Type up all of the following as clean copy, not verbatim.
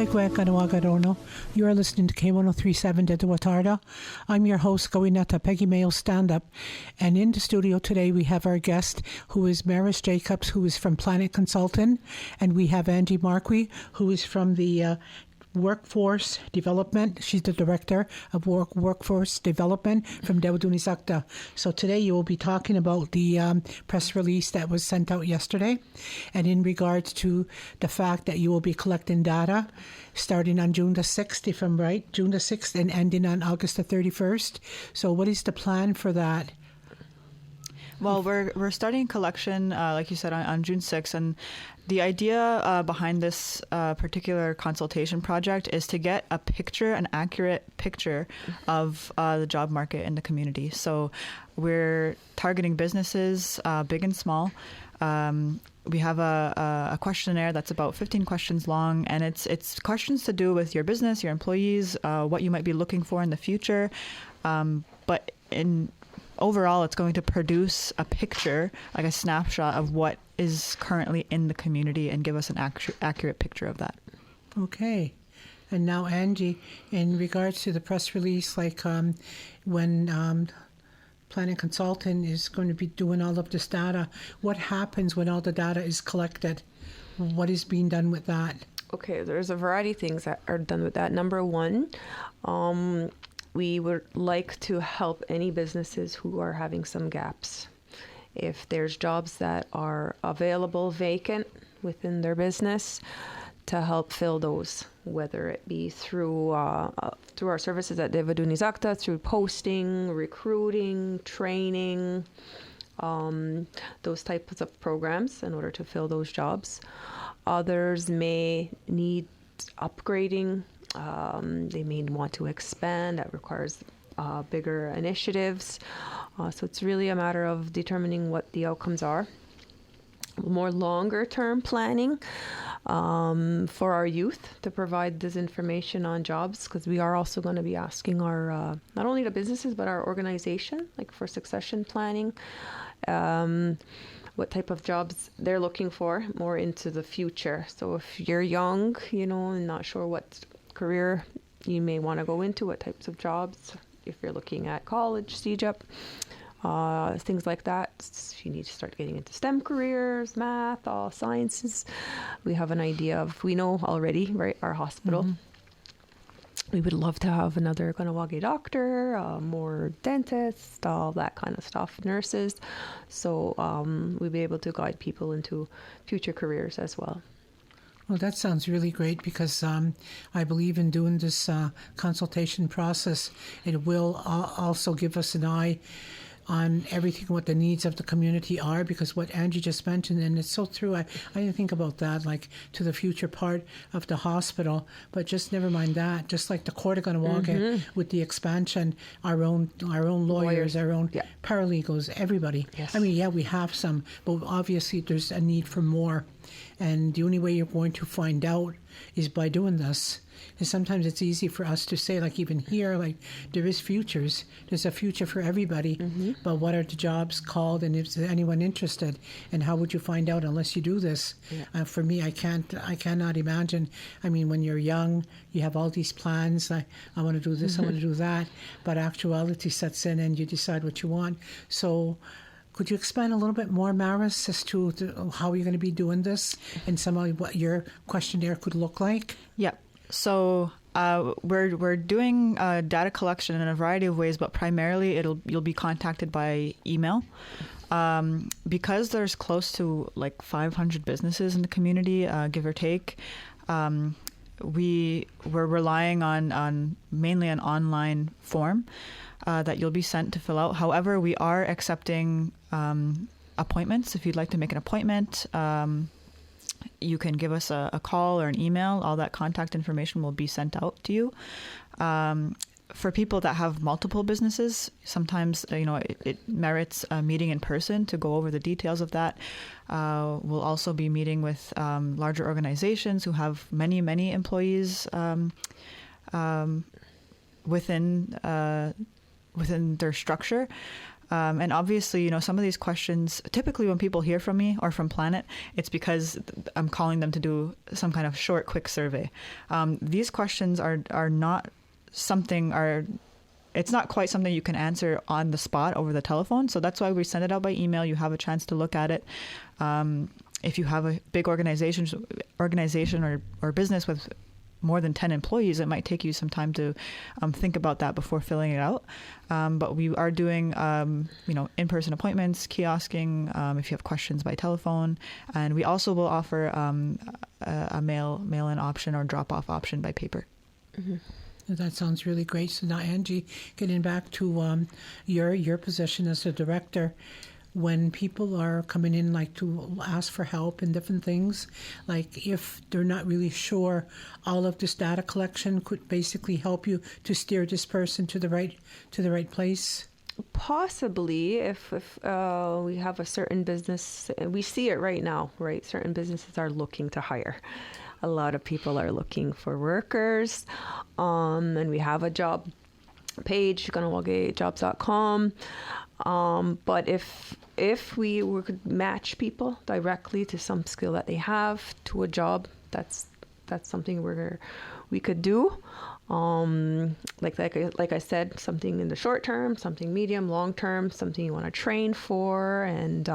Wegwag You are listening to K103.7 de Watarda. I'm your host, Gowinetta Peggy Mayo Stand Up. And in the studio today, we have our guest, who is Maris Jacobs, who is from PlanIT Consulting. And we have Angie Marquis, who is from the Workforce Development. She's the Director of Workforce Development from Dewaduni. So today you will be talking about the press release that was sent out yesterday, and in regards to the fact that you will be collecting data starting on June the 6th, if I'm right, June the 6th, and ending on August the 31st. So what is the plan for that? Well, we're starting collection, like you said, on June 6th, and the idea behind this particular consultation project is to get an accurate picture of the job market in the community. So we're targeting businesses, big and small. We have a questionnaire that's about 15 questions long, and it's questions to do with your business, your employees, what you might be looking for in the future. But overall, it's going to produce a picture, like a snapshot of what is currently in the community, and give us an accurate picture of that. Okay. And now, Angie, in regards to the press release, like when PlanIT Consulting is going to be doing all of this data, what happens when all the data is collected? What is being done with that? Okay, there's a variety of things that are done with that. Number one, we would like to help any businesses who are having some gaps. If there's jobs that are available, vacant within their business, to help fill those, whether it be through our services at Dewaduni Zakta, through posting, recruiting, training, those types of programs in order to fill those jobs. Others may need upgrading. They may want to expand. That requires bigger initiatives. So it's really a matter of determining what the outcomes are. More longer term planning for our youth to provide this information on jobs, because we are also going to be asking our, not only the businesses, but our organization, like for succession planning, what type of jobs they're looking for more into the future. So if you're young, and not sure what career you may want to go into, what types of jobs, if you're looking at college, CJEP, things like that. If you need to start getting into STEM careers, math, all sciences, we have an idea of, we know already, right, our hospital. Mm-hmm. We would love to have another Kanawagi doctor, more dentists, all that kind of stuff, nurses. So we'll be able to guide people into future careers as well. Well, that sounds really great, because I believe in doing this consultation process. It will also give us an eye on everything, what the needs of the community are, because what Angie just mentioned, and it's so true, I didn't think about that, like to the future part of the hospital, but just never mind that, just like the Court of Ganawage with the expansion, our own lawyers, our own paralegals, everybody. Yes. I mean, we have some, but obviously there's a need for more. And the only way you're going to find out is by doing this. And sometimes it's easy for us to say, like even here, like there is futures. There's a future for everybody. Mm-hmm. But what are the jobs called, and is anyone interested? And how would you find out unless you do this? Yeah. For me, I cannot imagine. I mean, when you're young, you have all these plans. I want to do this, I want to do that. But actuality sets in and you decide what you want. So could you expand a little bit more, Maris, as to how you're going to be doing this and some of what your questionnaire could look like? Yeah. So we're doing data collection in a variety of ways, but primarily you'll be contacted by email. Because there's close to like 500 businesses in the community, give or take. We're relying on mainly an online form that you'll be sent to fill out. However, we are accepting appointments. If you'd like to make an appointment, you can give us a call or an email. All that contact information will be sent out to you. For people that have multiple businesses, sometimes it merits a meeting in person to go over the details of that. We'll also be meeting with larger organizations who have many employees within their structure. And obviously, some of these questions, typically when people hear from me or from PlanIT, it's because I'm calling them to do some kind of short, quick survey. These questions are not something, it's not quite something you can answer on the spot over the telephone. So that's why we send it out by email. You have a chance to look at it. If you have a big organization or business with more than 10 employees, it might take you some time to think about that before filling it out. But we are doing, in-person appointments, kiosking, if you have questions by telephone. And we also will offer a mail-in option or drop-off option by paper. Mm-hmm. That sounds really great. So now, Angie, getting back to your position as a director, when people are coming in like to ask for help in different things, like if they're not really sure, all of this data collection could basically help you to steer this person to the right place? Possibly, if we have a certain business, we see it right now, right? Certain businesses are looking to hire. A lot of people are looking for workers, and we have a job page, kanawagejobs.com. But if we could match people directly to some skill that they have to a job, that's something we could do. Like I said, something in the short term, something medium, long term, something you want to train for, and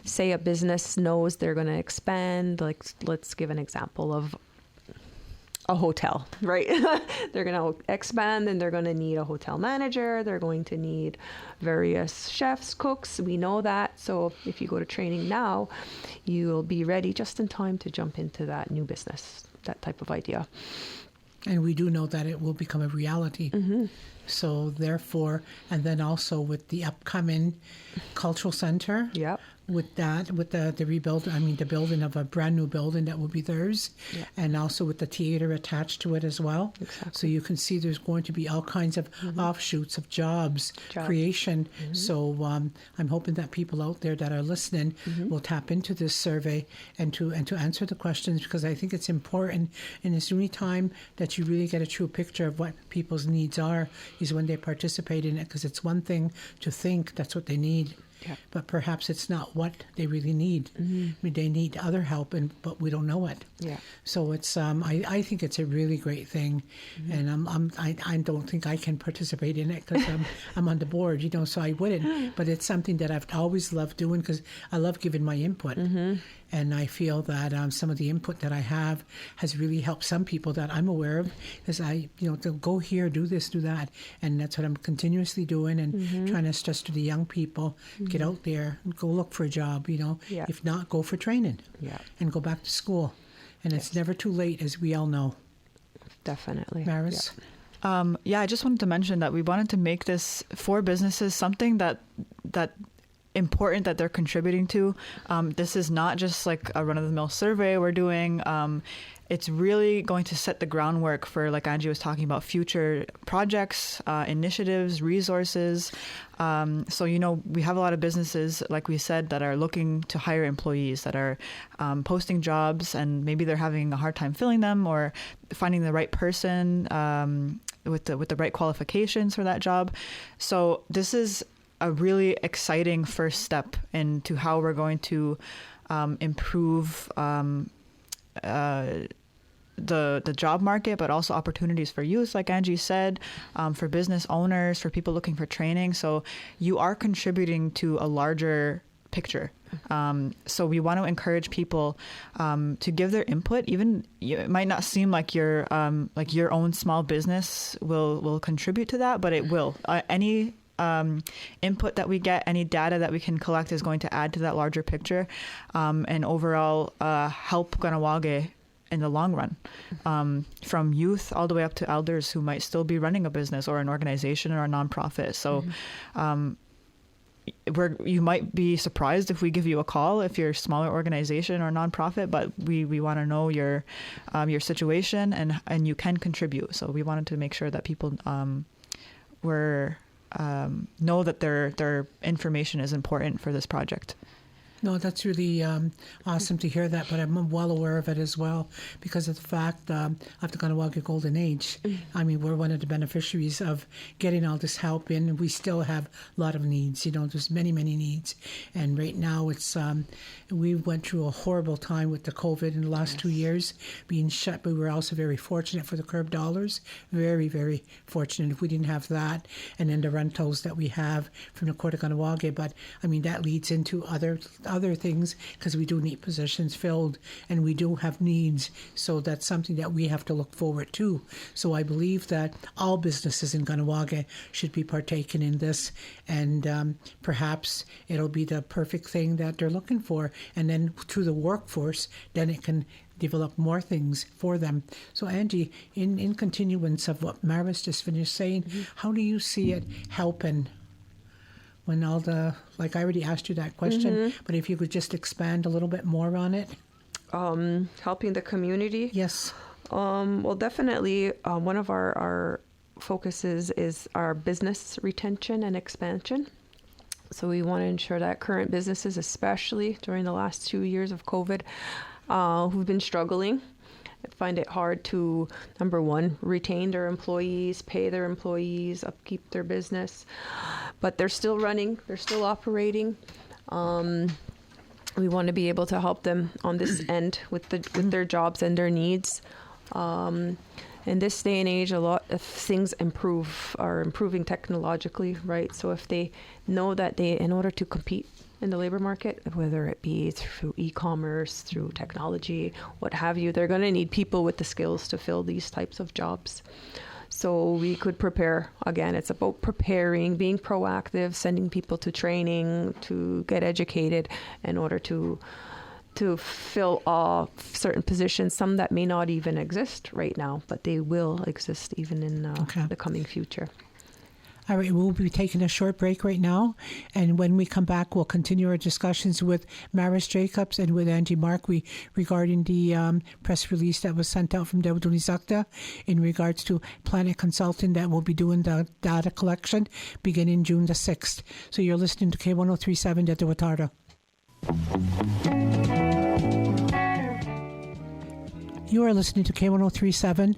say a business knows they're going to expand. Like, let's give an example of a hotel, right? They're going to expand and they're going to need a hotel manager. They're going to need various chefs, cooks. We know that. So if you go to training now, you'll be ready just in time to jump into that new business, that type of idea. And we do know that it will become a reality. Mm-hmm. So therefore, and then also with the upcoming cultural center. Yep. With the rebuild, the building of a brand new building that will be theirs, yeah. And also with the theater attached to it as well. Exactly. So you can see there's going to be all kinds of offshoots of jobs. Creation. Mm-hmm. So I'm hoping that people out there that are listening will tap into this survey and to answer the questions, because I think it's important. And it's the only time that you really get a true picture of what people's needs are is when they participate in it, because it's one thing to think that's what they need. Yeah. But perhaps it's not what they really need. They need other help, but we don't know it. Yeah. So it's I think it's a really great thing, and I don't think I can participate in it because I'm on the board, so I wouldn't. But it's something that I've always loved doing because I love giving my input. And I feel that some of the input that I have has really helped some people that I'm aware of, because they'll go here, do this, do that. And that's what I'm continuously doing and trying to stress to the young people, get out there, go look for a job, Yeah. If not, go for training and go back to school. And it's never too late, as we all know. Definitely. Maris? I just wanted to mention that we wanted to make this for businesses something that important that they're contributing to. This is not just like a run-of-the-mill survey we're doing. It's really going to set the groundwork for, like Angie was talking about, future projects, initiatives, resources. So, we have a lot of businesses, like we said, that are looking to hire employees, that are posting jobs, and maybe they're having a hard time filling them or finding the right person with the right qualifications for that job. So this is a really exciting first step into how we're going to improve the job market, but also opportunities for youth, like Angie said, for business owners, for people looking for training. So you are contributing to a larger picture. So we want to encourage people to give their input. Even it might not seem like your own small business will contribute to that, but it will. Any input that we get, any data that we can collect is going to add to that larger picture, and overall help Kahnawake in the long run, from youth all the way up to elders who might still be running a business or an organization or a nonprofit. So you might be surprised if we give you a call if you're a smaller organization or nonprofit, but we want to know your situation and you can contribute. So we wanted to make sure that people know that their information is important for this project. No, that's really awesome to hear that, but I'm well aware of it as well because of the fact of the Kahnawake Golden Age. I mean, we're one of the beneficiaries of getting all this help in, and we still have a lot of needs. You know, there's many, many needs. And right now, it's we went through a horrible time with the COVID in the last 2 years being shut, but we were also very fortunate for the curb dollars. Very, very fortunate. If we didn't have that, and then the rentals that we have from the Court of Kahnawake, but I mean, that leads into other things because we do need positions filled and we do have needs. So that's something that we have to look forward to. So I believe that all businesses in Kahnawake should be partaking in this, and perhaps it'll be the perfect thing that they're looking for. And then through the workforce, then it can develop more things for them. So Angie, in continuance of what Maris just finished saying, how do you see it helping? When all the, like I already asked you that question, but if you could just expand a little bit more on it. Helping the community? Yes. Well, definitely one of our focuses is our business retention and expansion. So we want to ensure that current businesses, especially during the last 2 years of COVID, who've been struggling, find it hard to, number one, retain their employees, pay their employees, upkeep their business. But they're still running, they're still operating. We want to be able to help them on this end with their jobs and their needs. In this day and age, a lot of things are improving technologically, right? So if they know that in order to compete in the labor market, whether it be through e-commerce, through technology, what have you, they're going to need people with the skills to fill these types of jobs. So we could prepare. Again, it's about preparing, being proactive, sending people to training, to get educated in order to fill certain positions, some that may not even exist right now, but they will exist even in the coming future. All right, we'll be taking a short break right now, and when we come back, we'll continue our discussions with Maris Jacobs and with Angie Marquis regarding the press release that was sent out from Dawdonizakta in regards to PlanIT Consulting that will be doing the data collection beginning June the 6th. So you're listening to K103.7 at the Watarda. You are listening to K103.7,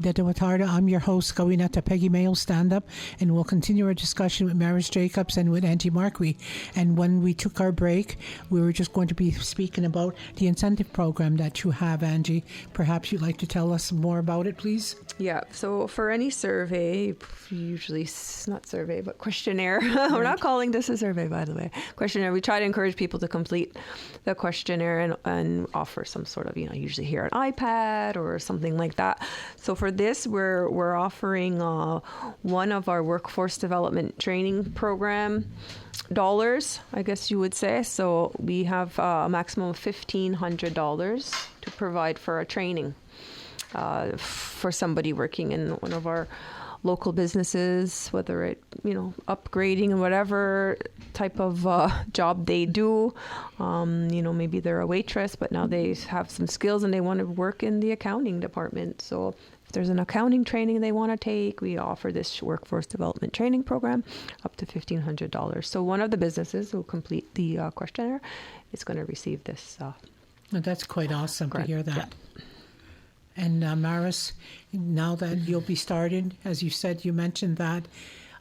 Deta Watarda. I'm your host, Gawinata Peggy Mayo Stand-Up, and we'll continue our discussion with Maris Jacobs and with Angie Marquis. And when we took our break, we were just going to be speaking about the incentive program that you have, Angie. Perhaps you'd like to tell us more about it, please? Yeah, so for any survey, usually not survey, but questionnaire. We're not calling this a survey, by the way. Questionnaire. We try to encourage people to complete the questionnaire and offer some sort of, usually here an iPad or something like that. So for this, we're offering one of our workforce development training program dollars, I guess you would say. So we have a maximum of $1,500 to provide for a training. For somebody working in one of our local businesses, whether it, upgrading and whatever type of job they do. Maybe they're a waitress, but now they have some skills and they want to work in the accounting department. So if there's an accounting training they want to take, we offer this workforce development training program up to $1,500. So one of the businesses who complete the questionnaire is going to receive this. Well, that's quite awesome to hear that. Yeah. And Maris, now that you'll be starting, as you said, you mentioned that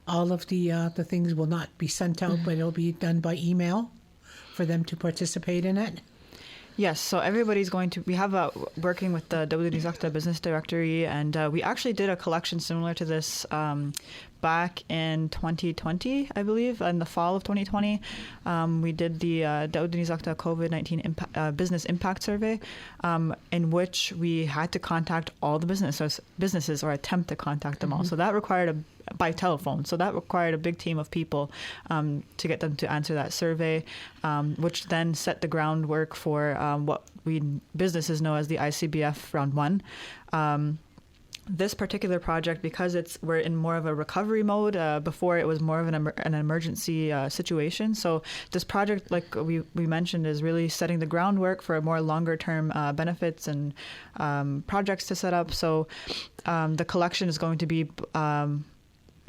all of the things will not be sent out, but it'll be done by email for them to participate in it. Yes, so everybody's going to, we have working with the Dawdonizakta Business Directory, and we actually did a collection similar to this back in 2020, I believe, in the fall of 2020. We did the Dawdonizakta COVID-19 Business Impact Survey, in which we had to contact all the businesses or attempt to contact them all. So that required by telephone. So that required a big team of people to get them to answer that survey, which then set the groundwork for what businesses know as the ICBF Round 1. This particular project, because we're in more of a recovery mode, before it was more of an emergency situation. So this project, like we mentioned, is really setting the groundwork for more longer term benefits and projects to set up. So the collection is going to be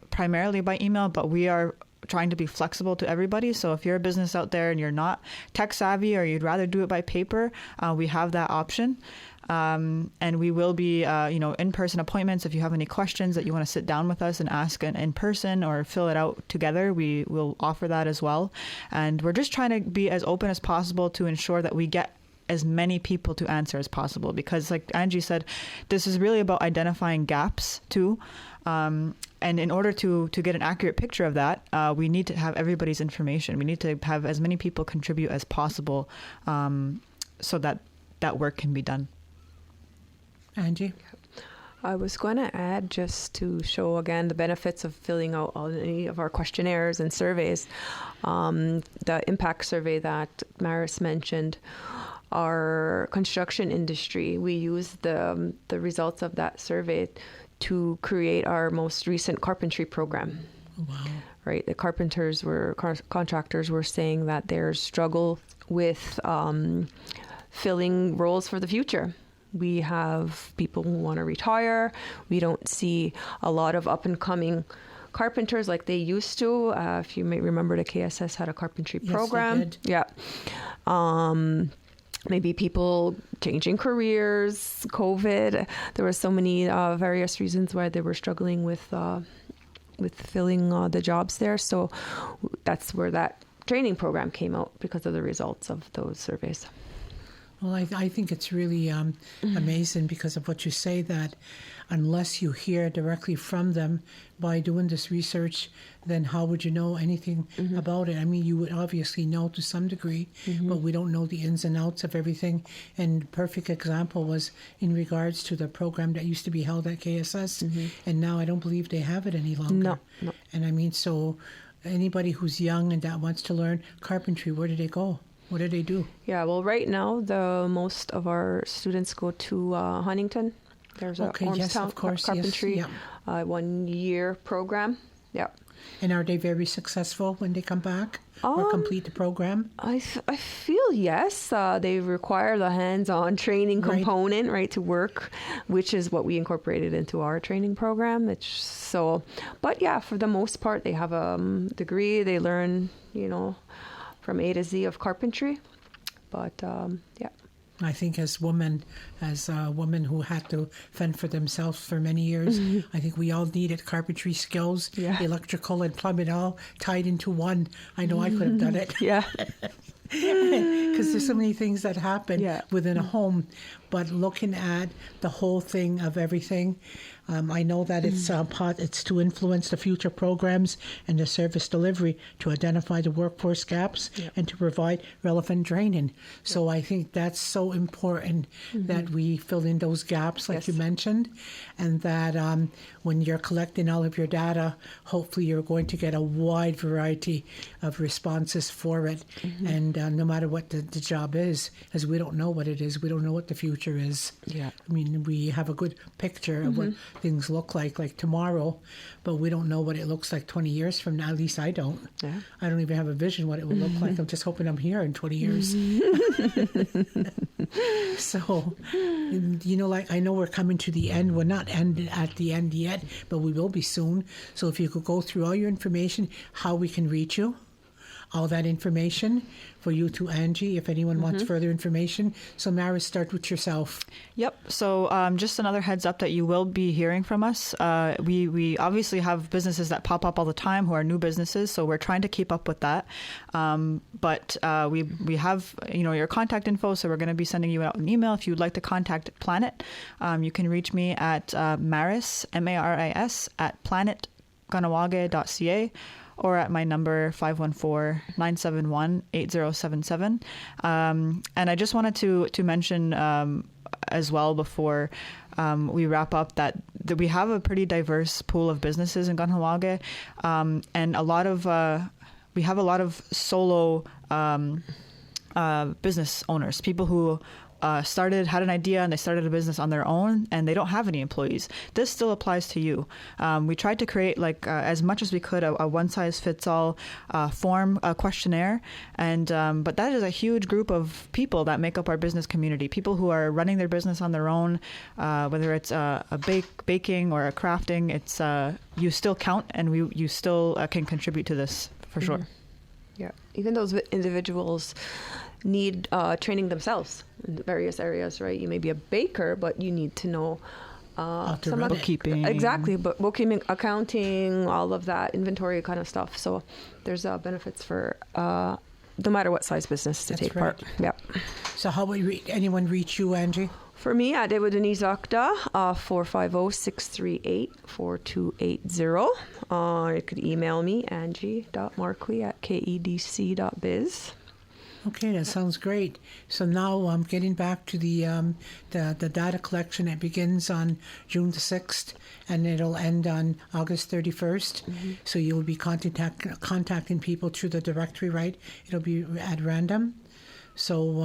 primarily by email, but we are trying to be flexible to everybody. So if you're a business out there and you're not tech savvy or you'd rather do it by paper, we have that option. And we will be, in-person appointments. If you have any questions that you want to sit down with us and ask in person or fill it out together, we will offer that as well. And we're just trying to be as open as possible to ensure that we get as many people to answer as possible, because like Angie said, this is really about identifying gaps too. And in order to get an accurate picture of that, we need to have everybody's information. We need to have as many people contribute as possible, so that work can be done. Angie? I was going to add, just to show again the benefits of filling out any of our questionnaires and surveys, the impact survey that Maris mentioned. Our construction industry, we used the results of that survey to create our most recent carpentry program. Wow. Right, the contractors were saying that there's struggle with filling roles for the future. We have people who want to retire. We don't see a lot of up and coming carpenters like they used to. If you may remember, the KSS had a carpentry program. Yes, they did. Yeah. Maybe people changing careers, COVID. There were so many various reasons why they were struggling with filling the jobs there. So that's where that training program came out, because of the results of those surveys. Well, I think it's really amazing because of what you say, that unless you hear directly from them by doing this research, then how would you know anything about it? I mean, you would obviously know to some degree, but we don't know the ins and outs of everything. And perfect example was in regards to the program that used to be held at KSS, and now I don't believe they have it any longer. No. And I mean, so anybody who's young and that wants to learn carpentry, where do they go? What do they do? Yeah, well, right now, most of our students go to Huntington. There's a Ormstown carpentry 1-year program. Yeah. And are they very successful when they come back or complete the program? I feel yes. They require the hands-on training component, right, to work, which is what we incorporated into our training program. But yeah, for the most part, they have a degree. They learn, from A to Z of carpentry. But yeah. I think as women who had to fend for themselves for many years, I think we all needed carpentry skills, electrical and plumbing all tied into one. I know I could have done it. Yeah. Because there's so many things that happen within a home. But looking at the whole thing of everything, I know that it's to influence the future programs and the service delivery, to identify the workforce gaps and to provide relevant training. So I think that's so important that we fill in those gaps, like you mentioned, and that when you're collecting all of your data, hopefully you're going to get a wide variety of responses for it. And no matter what the job is, as we don't know what it is, we don't know what the future is. Yeah. I mean, we have a good picture of what things look like tomorrow, but we don't know what it looks like 20 years from now. At least I don't. Yeah. I don't even have a vision what it will look like. I'm just hoping I'm here in 20 years. So, I know we're coming to the end. We're not at the end yet, but we will be soon. So if you could go through all your information, how we can reach you, all that information for you to Angie, if anyone wants further information. So Maris, start with yourself. Yep. So just another heads up that you will be hearing from us. We obviously have businesses that pop up all the time who are new businesses, so we're trying to keep up with that. But we have your contact info, so we're going to be sending you out an email if you'd like to contact PlanIT. You can reach me at Maris, MARIS, at planitganawage.ca. or at my number 514-971-8077. And I just wanted to mention as well before we wrap up that we have a pretty diverse pool of businesses in Ganawage, and we have a lot of solo business owners, people who had an idea and they started a business on their own and they don't have any employees. This still applies to you. We tried to create as much as we could a one-size-fits-all form questionnaire, and but that is a huge group of people that make up our business community. People who are running their business on their own, whether it's a baking or a crafting. It's you still count, and you still can contribute to this for sure. Yeah, even those individuals need training themselves in various areas, right? You may be a baker, but you need to know some other bookkeeping. Exactly, but bookkeeping, accounting, all of that, inventory kind of stuff. So there's benefits for no matter what size business to That's take right. part. Yeah. So how would anyone reach you, Angie? For me, at Denise Akda, 450-638-4280. You could email me, angie.marquis@kedc.biz. Okay, that sounds great. So now I'm getting back to the data collection. It begins on June the 6th, and it'll end on August 31st. So you'll be contacting people through the directory, right? It'll be at random. So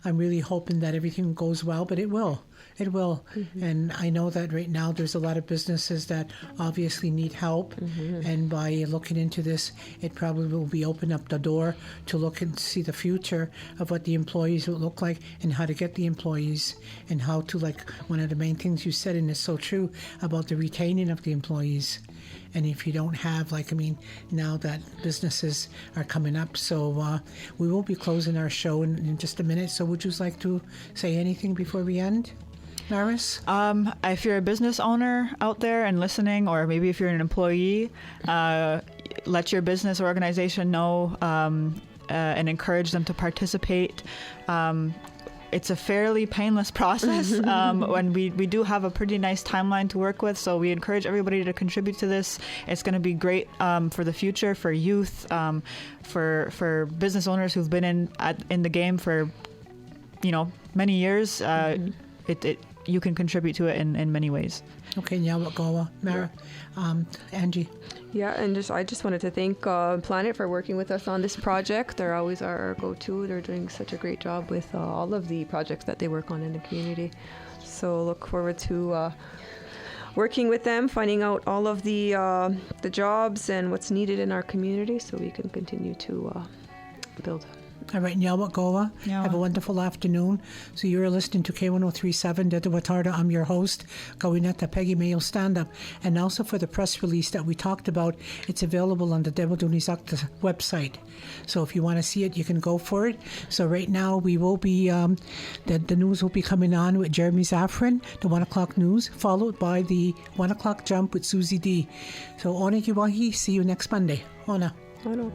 I'm really hoping that everything goes well, but it will. It will. And I know that right now there's a lot of businesses that obviously need help. And by looking into this, it probably will be open up the door to look and see the future of what the employees will look like and how to get the employees and how to, like one of the main things you said, and it's so true, about the retaining of the employees. And if you don't have, now that businesses are coming up, so we will be closing our show in just a minute. So would you like to say anything before we end, Maris? If you're a business owner out there and listening, or maybe if you're an employee, let your business or organization know and encourage them to participate. It's a fairly painless process, when we do have a pretty nice timeline to work with, so we encourage everybody to contribute to this. It's going to be great for the future, for youth, for business owners who've been in the game for many years. You can contribute to it in many ways. Okay, Nyawakawa, Mara, Angie. Yeah, and I just wanted to thank PlanIT for working with us on this project. They're always our go-to. They're doing such a great job with all of the projects that they work on in the community. So look forward to working with them, finding out all of the jobs and what's needed in our community so we can continue to build. All right, Nyawakawa. Have a wonderful afternoon. So you're listening to K103.7 Dedewatarda. I'm your host, Gawineta Peggy Mayo Stand-Up. And also for the press release that we talked about, it's available on the Dewadunizakta website. So if you want to see it, you can go for it. So right now we will be, the news will be coming on with Jeremy Zafran, the 1 o'clock news, followed by the 1 o'clock jump with Susie D. So Ona Kiwahi, see you next Monday. Ona. Oh no.